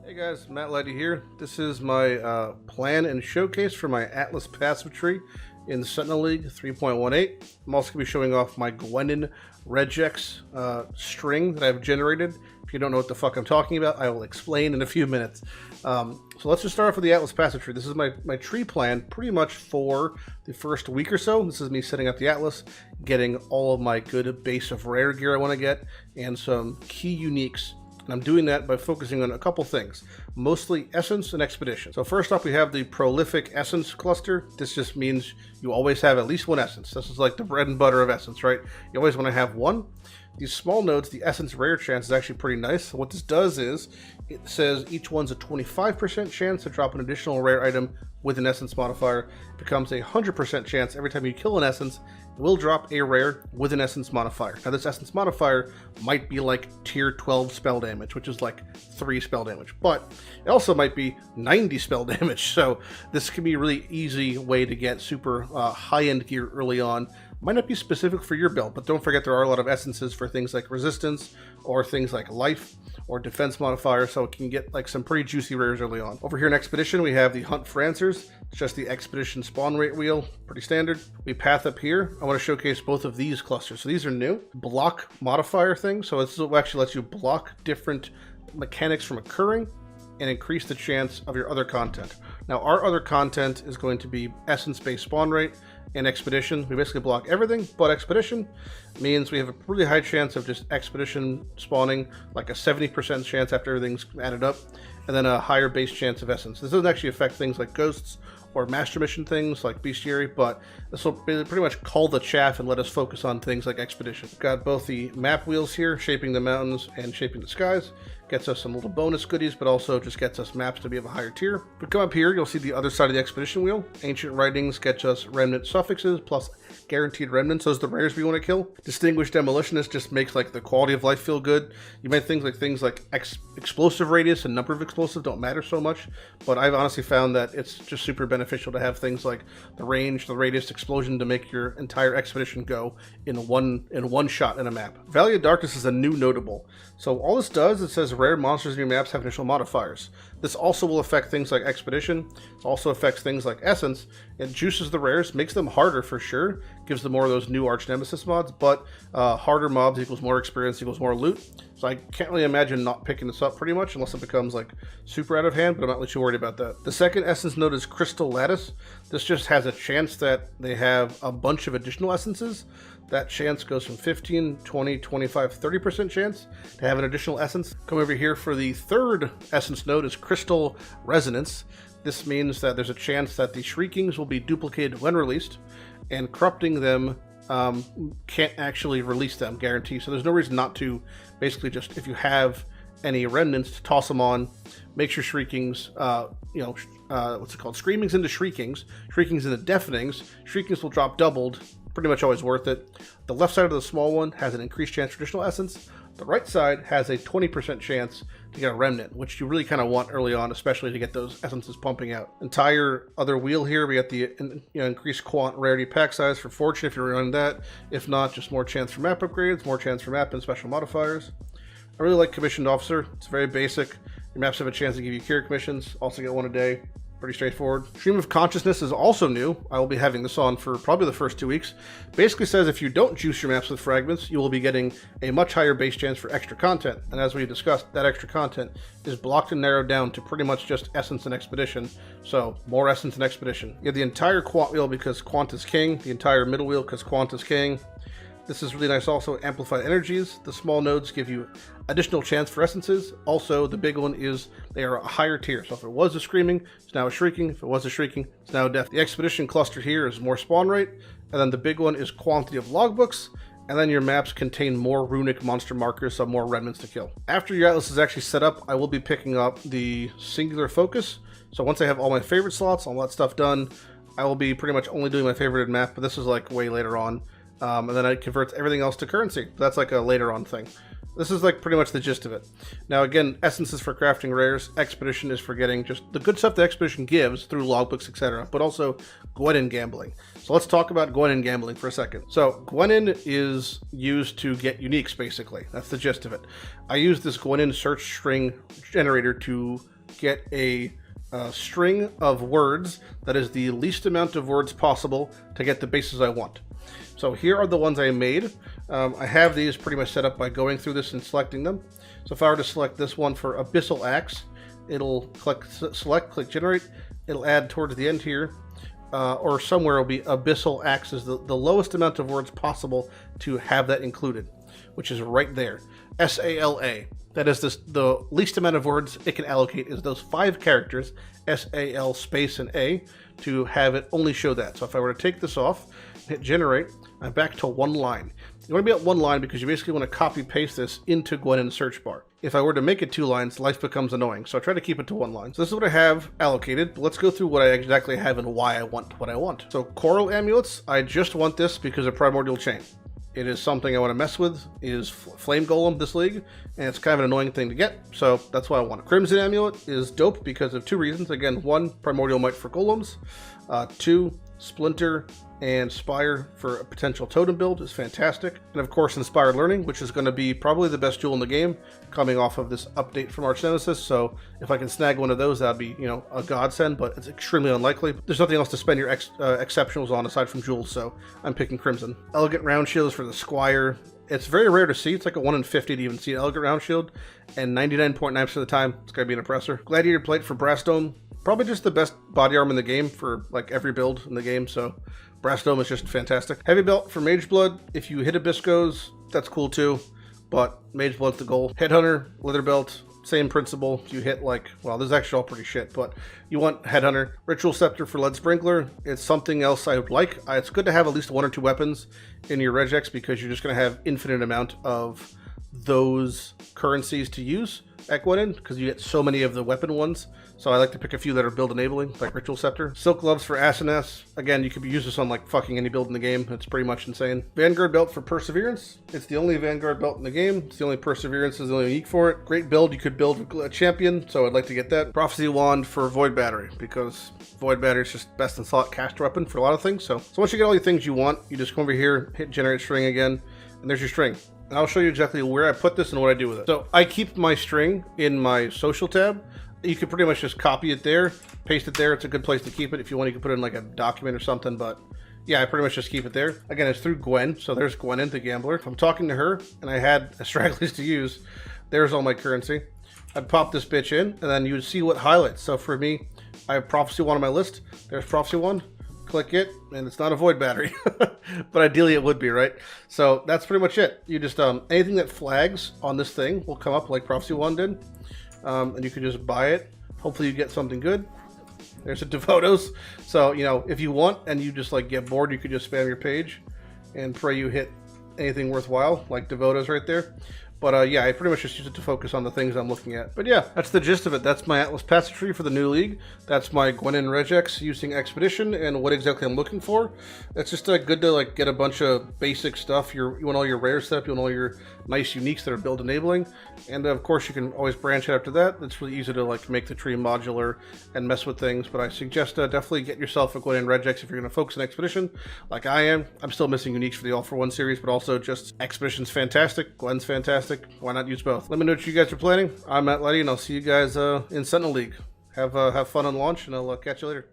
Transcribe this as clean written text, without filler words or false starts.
Hey guys, Matt Lighty here. This is my plan and showcase for my Atlas passive tree in the Sentinel League 3.18. I'm also going to be showing off my Gwennen Regex string that I've generated. If you don't know what the fuck I'm talking about, I will explain in a few minutes. So let's just start off with the Atlas passive tree. This is my tree plan pretty much for the first week or so. This is me setting up the Atlas, getting all of my good base of rare gear I want to get, and some key uniques. And I'm doing that by focusing on a couple things, mostly Essence and Expedition. So first off, we have the prolific Essence cluster. This just means you always have at least one Essence. This is like the bread and butter of Essence, right? You always want to have one. These small nodes, the Essence rare chance is actually pretty nice. So what this does is, it says each one's a 25% chance to drop an additional rare item with an Essence modifier. It becomes a 100% chance every time you kill an Essence, it will drop a rare with an Essence modifier. Now this Essence modifier might be like tier 12 spell damage, which is like 3 spell damage, but it also might be 90 spell damage. So this can be a really easy way to get super high-end gear early on. Might not be specific for your build, but don't forget there are a lot of essences for things like resistance or things like life or defense modifier, so it can get like some pretty juicy rares early on. Over here in Expedition, we have the Hunt for Answers. It's just the Expedition spawn rate wheel, pretty standard. We path up here. I want to showcase both of these clusters. So these are new. Block modifier thing, so this actually lets you block different mechanics from occurring and increase the chance of your other content. Now our other content is going to be essence-based spawn rate and Expedition. We basically block everything, but Expedition means we have a really high chance of just Expedition spawning, like a 70% chance after everything's added up, and then a higher base chance of Essence. This doesn't actually affect things like Ghosts or Master Mission things like Bestiary, but this will pretty much call the chaff and let us focus on things like Expedition. We've got both the map wheels here, shaping the mountains and shaping the skies. Gets us some little bonus goodies, but also just gets us maps to be of a higher tier. If we come up here, you'll see the other side of the Expedition wheel. Ancient Writings gets us remnant suffixes plus guaranteed remnants. Those are the rares we want to kill. Distinguished Demolitionist just makes like the quality of life feel good. You might think things like explosive radius and number of explosives don't matter so much, but I've honestly found that it's just super beneficial to have things like the range, the radius, explosion to make your entire expedition go in one shot in a map. Valley of Darkness is a new notable. So all this does, it says rare monsters in your maps have initial modifiers. This also will affect things like Expedition. It also affects things like Essence. It juices the rares, makes them harder for sure, gives them more of those new Arch Nemesis mods, but harder mobs equals more experience equals more loot. So I can't really imagine not picking this up pretty much unless it becomes like super out of hand, but I'm not really too worried about that. The second Essence node is Crystal Lattice. This just has a chance that they have a bunch of additional essences. That chance goes from 15, 20, 25, 30% chance to have an additional essence. Come over here for the third essence node is Crystal Resonance. This means that there's a chance that the Shriekings will be duplicated when released, and corrupting them can't actually release them, guarantee. So there's no reason not to basically just, if you have any remnants, to toss them on, make your Shriekings, what's it called? Screamings into Shriekings, Shriekings into Deafenings. Shriekings will drop doubled. Pretty much always worth it. The left side of the small one has an increased chance for additional essence. The right side has a 20% chance to get a remnant, which you really kind of want early on, especially to get those essences pumping out. Entire other wheel here, we got the increased quant rarity pack size for Fortune if you're running that. If not, just more chance for map upgrades, more chance for map and special modifiers. I really like Commissioned Officer. It's very basic. Your maps have a chance to give you cure commissions. Also get one a day. Pretty straightforward. Stream of Consciousness is also new. I will be having this on for probably the first 2 weeks. Basically says if you don't juice your maps with fragments, you will be getting a much higher base chance for extra content. And as we discussed, that extra content is blocked and narrowed down to pretty much just Essence and Expedition. So more Essence and Expedition. You have the entire Quant wheel because Quant is king. The entire middle wheel because Quant is king. This is really nice also, Amplified Energies. The small nodes give you additional chance for essences. Also, the big one is they are a higher tier. So if it was a Screaming, it's now a Shrieking. If it was a Shrieking, it's now a Death. The Expedition cluster here is more spawn rate. And then the big one is quantity of logbooks. And then your maps contain more runic monster markers, so more remnants to kill. After your Atlas is actually set up, I will be picking up the Singular Focus. So once I have all my favorite slots, all that stuff done, I will be pretty much only doing my favorited map, but this is like way later on. And then it converts everything else to currency. That's like a later on thing. This is like pretty much the gist of it. Now again, Essence is for crafting rares, Expedition is for getting just the good stuff the Expedition gives through logbooks, etc. But also Gwennen gambling. So let's talk about Gwennen gambling for a second. So Gwennen is used to get uniques basically. That's the gist of it. I use this Gwennen search string generator to get a string of words that is the least amount of words possible to get the bases I want. So here are the ones I made. I have these pretty much set up by going through this and selecting them. So if I were to select this one for Abyssal Axe, it'll click generate. It'll add towards the end here, or somewhere it'll be Abyssal Axe is the lowest amount of words possible to have that included, which is right there. SALA. That is the least amount of words it can allocate is those 5 characters, SAL space and A, to have it only show that. So if I were to take this off, hit generate, I'm back to 1 line. You want to be at 1 line because you basically want to copy paste this into Gwennen's search bar. If I were to make it 2 lines, life becomes annoying. So I try to keep it to 1 line. So this is what I have allocated, but let's go through what I exactly have and why I want what I want. So Coral Amulets, I just want this because of Primordial Chain. It is something I want to mess with, is Flame Golem this league, and it's kind of an annoying thing to get, so that's why I want it. Crimson Amulet is dope because of 2 reasons. Again, 1, Primordial Might for Golems. 2, Splinter and Spire for a potential totem build is fantastic. And of course, Inspired Learning, which is going to be probably the best jewel in the game, coming off of this update from Arch Nemesis. So if I can snag one of those, that'd be, you know, a godsend, but it's extremely unlikely. There's nothing else to spend your exceptionals on aside from jewels, so I'm picking Crimson. Elegant Round Shield is for the Squire. It's very rare to see. It's like a 1 in 50 to even see an Elegant Round Shield, and 99.9% of the time, it's going to be an Oppressor. Gladiator Plate for Brass Dome. Probably just the best body armor in the game for like every build in the game, so Brass Dome is just fantastic. Heavy Belt for Mage Blood. If you hit Abyssgos, that's cool too, but Mage Blood's the goal. Headhunter, Leather Belt, same principle. You hit like, well, this is actually all pretty shit, but you want Headhunter. Ritual Scepter for Lead Sprinkler. It's something else I would like. It's good to have at least 1 or 2 weapons in your Regex because you're just going to have infinite amount of those currencies to use at Gwennen because you get so many of the weapon ones. So I like to pick a few that are build enabling, like Ritual Scepter. Silk Gloves for Asenath. Again, you could use this on like fucking any build in the game. It's pretty much insane. Vanguard Belt for Perseverance. It's the only Vanguard belt in the game. It's the only Perseverance is the only unique for it. Great build. You could build a champion, so I'd like to get that. Prophecy Wand for Void Battery because Void Battery is just best in slot cast weapon for a lot of things. So once you get all the things you want, you just come over here, hit Generate String again, and there's your string. And I'll show you exactly where I put this and what I do with it. So I keep my string in my social tab. You can pretty much just copy it there, paste it there. It's a good place to keep it. If you want, you can put it in like a document or something, but yeah, I pretty much just keep it there. Again, it's through Gwen, so there's Gwennen, the gambler. If I'm talking to her and I had a stragglers to use, there's all my currency. I'd pop this bitch in, and then you would see what highlights. So for me, I have Prophecy 1 on my list. There's Prophecy 1. Click it, and it's not a Void Battery, but ideally it would be, right? So that's pretty much it. You just, anything that flags on this thing will come up like Prophecy 1 did. And you can just buy it. Hopefully you get something good. There's a Devotos. So, you know, if you want and you just like get bored, you could just spam your page and pray you hit anything worthwhile, like Devotos right there. But yeah, I pretty much just use it to focus on the things I'm looking at. But yeah, that's the gist of it. That's my Atlas Passage Tree for the new league. That's my Gwennen Regex using Expedition and what exactly I'm looking for. It's just good to like get a bunch of basic stuff. You want all your rare stuff. You want all your nice uniques that are build enabling. And of course, you can always branch out after that. It's really easy to like make the tree modular and mess with things. But I suggest definitely get yourself a Gwennen Regex if you're going to focus on Expedition, like I am. I'm still missing uniques for the All for One series, but also just Expedition's fantastic. Gwenn's fantastic. Why not use both? Let me know what you guys are planning. I'm Mathew Lighty, and I'll see you guys in Sentinel League. Have fun on launch, and I'll catch you later.